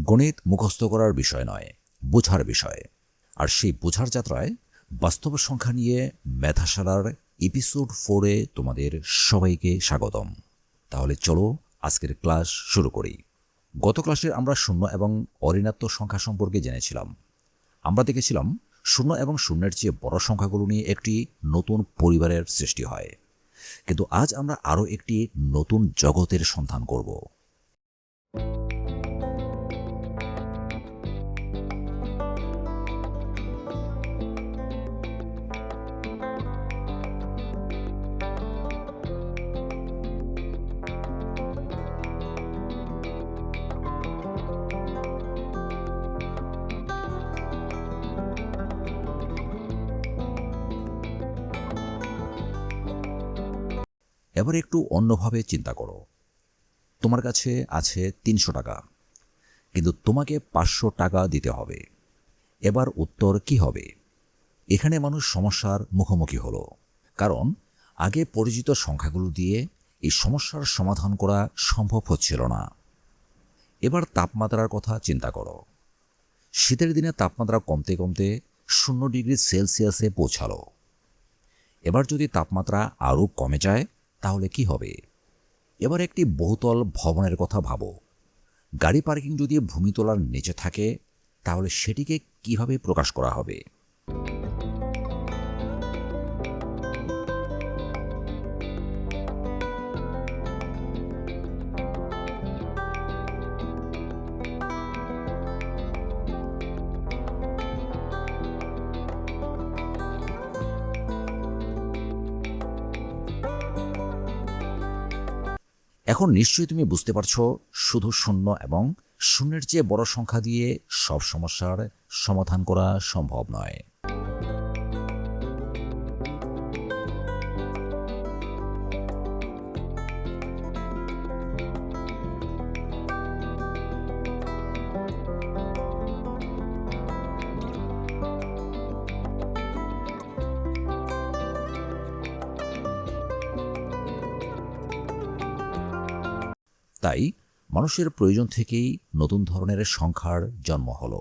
গণিত মুখস্থ করার বিষয় নয়, বোঝার বিষয়। আর সেই বোঝার যাত্রায় বাস্তব সংখ্যা নিয়ে মেধাশালার এপিসোড 4-এ তোমাদের সবাইকে স্বাগতম। তাহলে চলো আজকের ক্লাস শুরু করি। গত ক্লাসে আমরা শূন্য এবং অঋণাত্মক সংখ্যা সম্পর্কে জেনেছিলাম। আমরা দেখেছিলাম শূন্য এবং শূন্যের চেয়ে বড় সংখ্যাগুলো নিয়ে একটি নতুন পরিবারের সৃষ্টি হয়। কিন্তু আজ আমরা আরও একটি নতুন জগতের সন্ধান করব। এবার একটু অন্যভাবে চিন্তা করো। তোমার কাছে আছে 300 টাকা, কিন্তু তোমাকে 500 টাকা দিতে হবে। এবার উত্তর কি হবে? এখানে মানুষ সমস্যার মুখোমুখি হলো, কারণ আগে পরিচিত সংখ্যাগুলো দিয়ে এই সমস্যার সমাধান করা সম্ভব হচ্ছিল না। এবার তাপমাত্রার কথা চিন্তা করো। শীতের দিনে তাপমাত্রা কমতে কমতে 0 ডিগ্রি সেলসিয়াসে পৌঁছালো। এবার যদি তাপমাত্রা আরও কমে যায় তাহলে কি হবে? এবার একটি বহুতল ভবনের কথা ভাবো। গাড়ি পার্কিং যদি ভূমিতলার নিচে থাকে তাহলে সেটিকে কিভাবে প্রকাশ করা হবে? এখন নিশ্চয়ই তুমি বুঝতে পারছো, শুধু শূন্য এবং শূন্যের চেয়ে বড় সংখ্যা দিয়ে সব সমস্যার সমাধান করা সম্ভব নয়। তাই মানুষের প্রয়োজন থেকেই নতুন ধরনের সংখ্যার জন্ম হলো।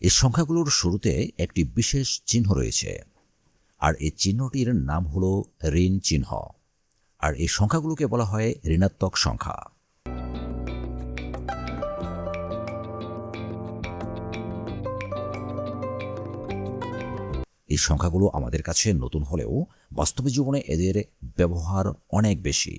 এই সংখ্যাগুলোর শুরুতে একটি বিশেষ চিহ্ন রয়েছে, আর এই চিহ্নটির নাম হলো ঋণ চিহ্ন। আর এই সংখ্যাগুলোকে বলা হয় ঋণাত্মক সংখ্যা। এই সংখ্যাগুলো আমাদের কাছে নতুন হলেও বাস্তব জীবনে এদের ব্যবহার অনেক বেশি।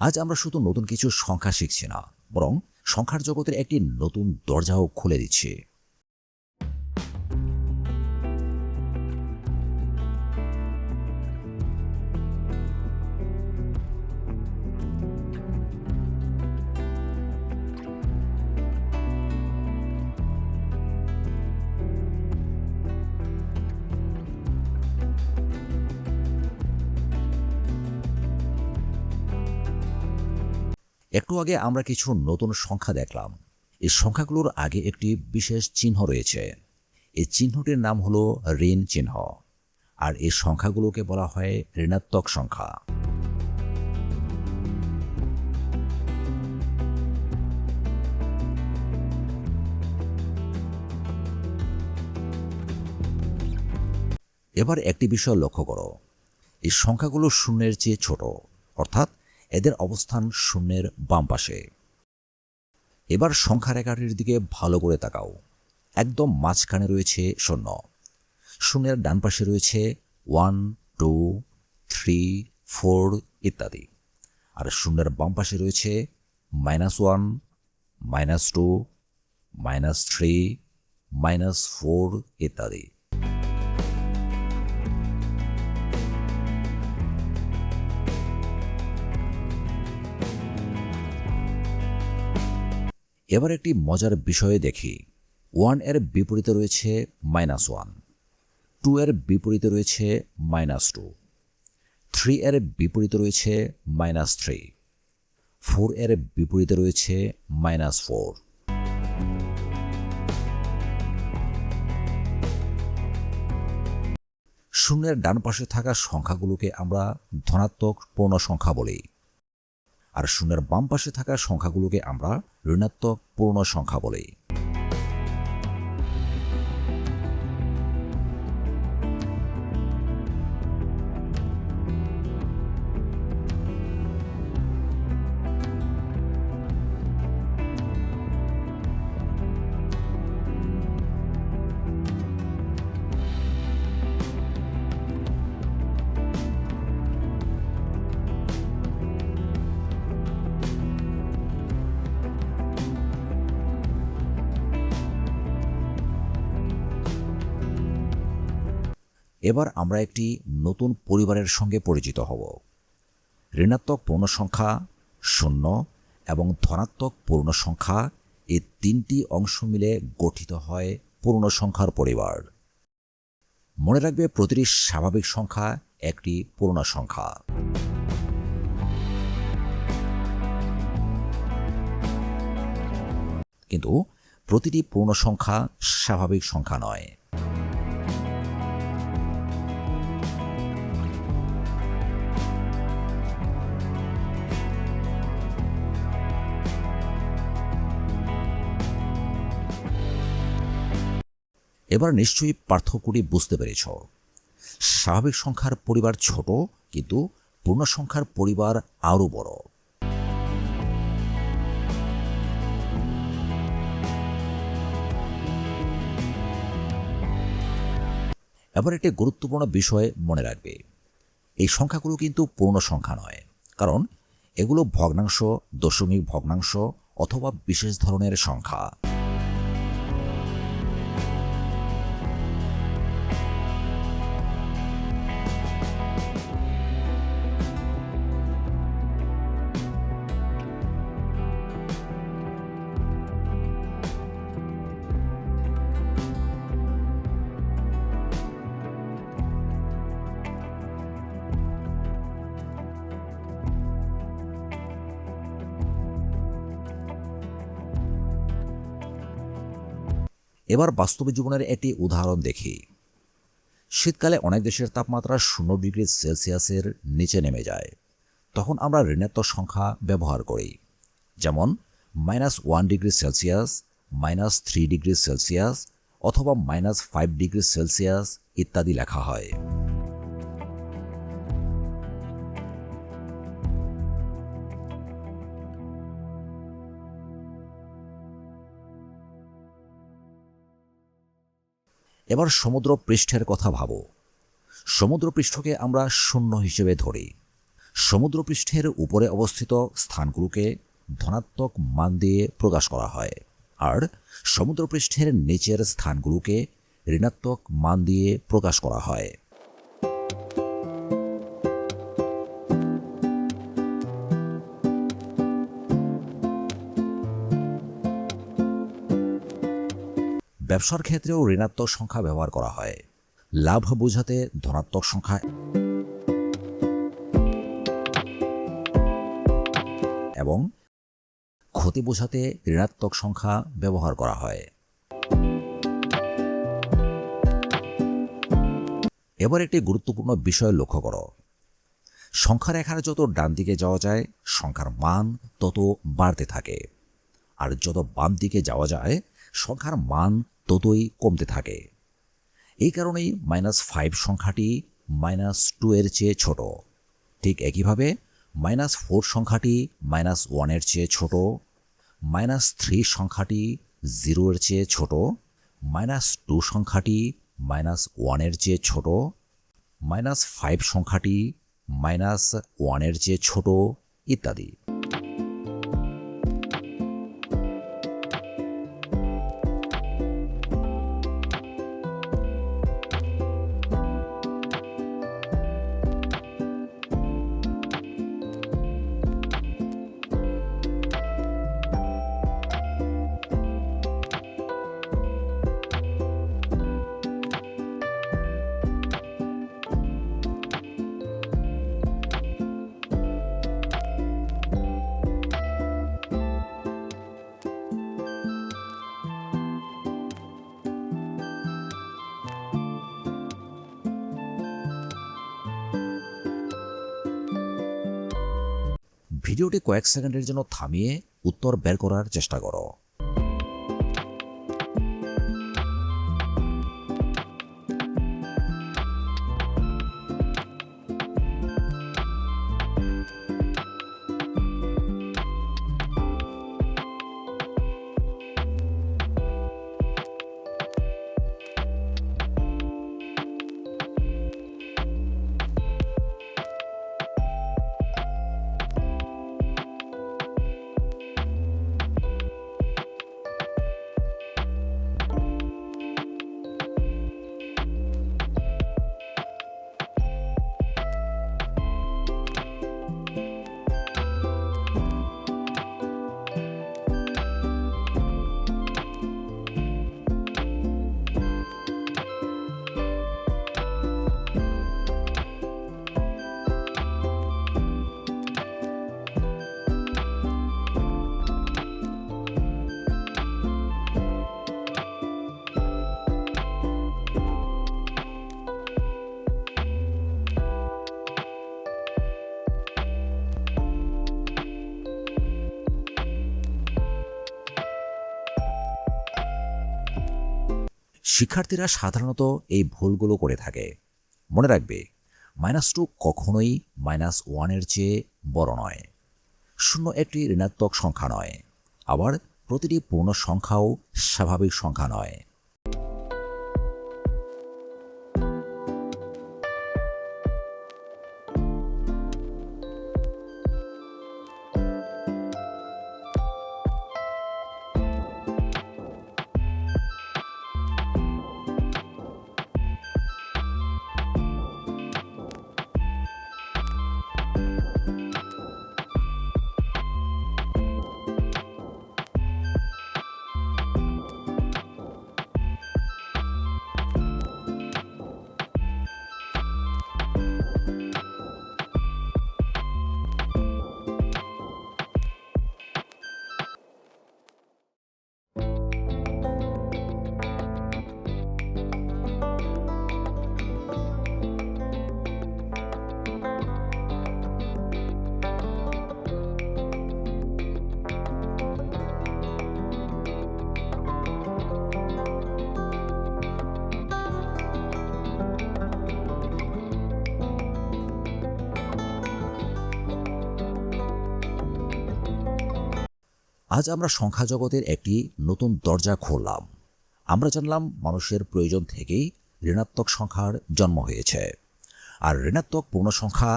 আজ আমরা শুধু নতুন কিছু সংখ্যা শিখছি না, বরং সংখ্যার জগতের একটি নতুন দরজাও খুলে দিচ্ছি। একটু আগে আমরা কিছু নতুন সংখ্যা দেখলাম। এই সংখ্যাগুলোর আগে একটি বিশেষ চিহ্ন রয়েছে। এই চিহ্নটির নাম হলো ঋণ চিহ্ন। আর এই সংখ্যাগুলোকে বলা হয় ঋণাত্মক সংখ্যা। এবার একটি বিষয় লক্ষ্য করো। এই সংখ্যাগুলো শূন্যের চেয়ে ছোট, অর্থাৎ এদের অবস্থান শূন্যের বাম পাশে। এবার সংখ্যা রেখাটির দিকে ভালো করে তাকাও। একদম মাঝখানে রয়েছে শূন্য। শূন্যের ডান পাশে রয়েছে 1, 2, 3, 4 ইত্যাদি। আর শূন্যের বাম পাশে রয়েছে -1, -2, -3, -4 ইত্যাদি। এবার একটি মজার বিষয় দেখি। 1 এর বিপরীতে রয়েছে -1, 2 এর বিপরীতে রয়েছে -2, 3 এর বিপরীতে রয়েছে -3, 4 এর বিপরীতে রয়েছে -4। শূন্যের ডান পাশে থাকা সংখ্যাগুলোকে আমরা ধনাত্মক পূর্ণ সংখ্যা বলি, আর শূন্যের বাম পাশে থাকা সংখ্যাগুলোকে আমরা ঋণাত্মক পূর্ণ সংখ্যা বলি। এবার আমরা একটি নতুন পরিবারের সঙ্গে পরিচিত হব। ঋণাত্মক পূর্ণ সংখ্যা, শূন্য এবং ধনাত্মক পূর্ণ সংখ্যা, এই তিনটি অংশ মিলে গঠিত হয় পূর্ণ সংখ্যার পরিবার। মনে রাখবে, প্রতিটি স্বাভাবিক সংখ্যা একটি পূর্ণ সংখ্যা। কিন্তু প্রতিটি পূর্ণ সংখ্যা স্বাভাবিক সংখ্যা নয়। এবার নিশ্চয়ই পার্থক্যটি বুঝতে পেরেছ। স্বাভাবিক সংখ্যার পরিবার ছোট, কিন্তু পূর্ণ সংখ্যার পরিবার আরও বড়। এবার একটি গুরুত্বপূর্ণ বিষয় মনে রাখবে, এই সংখ্যাগুলো কিন্তু পূর্ণ সংখ্যা নয়, কারণ এগুলো ভগ্নাংশ, দশমিক ভগ্নাংশ অথবা বিশেষ ধরনের সংখ্যা। এবার বাস্তবিক জীবনের একটি উদাহরণ দেখি। শীতকালে অনেক দেশের তাপমাত্রা 0 ডিগ্রি সেলসিয়াসের নিচে নেমে যায়। তখন আমরা ঋণাত্মক সংখ্যা ব্যবহার করি, যেমন -1 ডিগ্রি সেলসিয়াস, -3 ডিগ্রি সেলসিয়াস অথবা -5 ডিগ্রি সেলসিয়াস ইত্যাদি লেখা হয়। এবার সমুদ্র পৃষ্ঠের কথা ভাবো। সমুদ্রপৃষ্ঠকে আমরা 0 হিসেবে ধরি। সমুদ্রপৃষ্ঠের উপরে অবস্থিত স্থানগুলোকে ধনাত্মক মান দিয়ে প্রকাশ করা হয়, আর সমুদ্রপৃষ্ঠের নিচের স্থানগুলোকে ঋণাত্মক মান দিয়ে প্রকাশ করা হয়। ব্যবসার ক্ষেত্রেও ঋণাত্মক সংখ্যা ব্যবহার করা হয়। লাভ বোঝাতে ধনাত্মক সংখ্যা এবং ক্ষতি বোঝাতে ঋণাত্মক সংখ্যা ব্যবহার করা হয়। এবার একটি গুরুত্বপূর্ণ বিষয় লক্ষ্য করো। সংখ্যা রেখার যত ডান দিকে যাওয়া যায়, সংখ্যার মান তত বাড়তে থাকে, আর যত বাম দিকে যাওয়া যায়, সংখ্যার মান ততই কমতে থাকে। এই কারণেই -5 সংখ্যাটি -2 এর চেয়ে ছোট। ঠিক একইভাবে -4 সংখ্যাটি -1 এর চেয়ে ছোট, -3 সংখ্যাটি 0 এর চেয়ে ছোট, -2 সংখ্যাটি -1 এর চেয়ে ছোট, -5 সংখ্যাটি -1 এর চেয়ে ছোট ইত্যাদি। ভিডিওটি কয়েক সেকেন্ডের জন্য থামিয়ে উত্তর বের করার চেষ্টা করো। শিক্ষার্থীরা সাধারণত এই ভুলগুলো করে থাকে। মনে রাখবে, -2 কখনোই -1-এর চেয়ে বড় নয়। 0 একটি ঋণাত্মক সংখ্যা নয়, আবার প্রতিটি পূর্ণ সংখ্যাও স্বাভাবিক সংখ্যা নয়। আজ আমরা সংখ্যা জগতের একটি নতুন দরজা খুললাম। আমরা জানলাম মানুষের প্রয়োজন থেকেই ঋণাত্মক সংখ্যার জন্ম হয়েছে, আর ঋণাত্মক পূর্ণ সংখ্যা,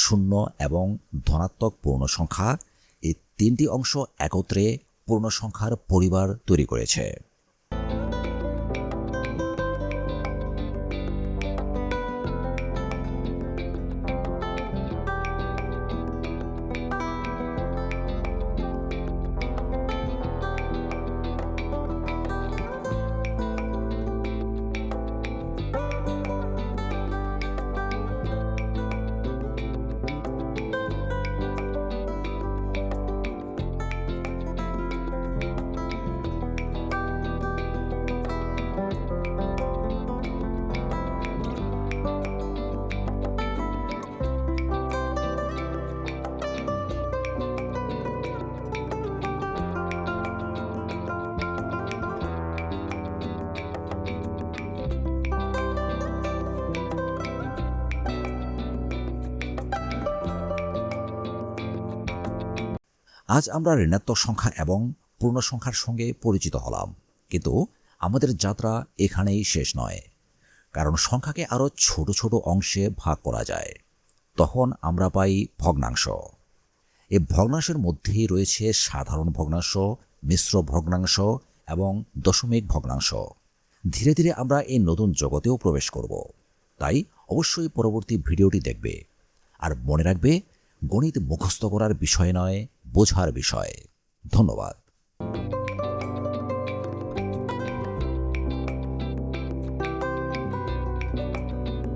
0 এবং ধনাত্মক পূর্ণ সংখ্যা, এই তিনটি অংশ একত্রে পূর্ণ সংখ্যার পরিবার তৈরি করেছে। আজ আমরা ঋণাত্মক সংখ্যা এবং পূর্ণ সংখ্যার সঙ্গে পরিচিত হলাম, কিন্তু আমাদের যাত্রা এখানেই শেষ নয়। কারণ সংখ্যাকে আরও ছোট ছোট অংশে ভাগ করা যায়, তখন আমরা পাই ভগ্নাংশ। এই ভগ্নাংশের মধ্যেই রয়েছে সাধারণ ভগ্নাংশ, মিশ্র ভগ্নাংশ এবং দশমিক ভগ্নাংশ। ধীরে ধীরে আমরা এই নতুন জগতেও প্রবেশ করব। তাই অবশ্যই পরবর্তী ভিডিওটি দেখবে। আর মনে রাখবে, গণিত মুখস্থ করার বিষয় নয়, বোঝার বিষয়। ধন্যবাদ।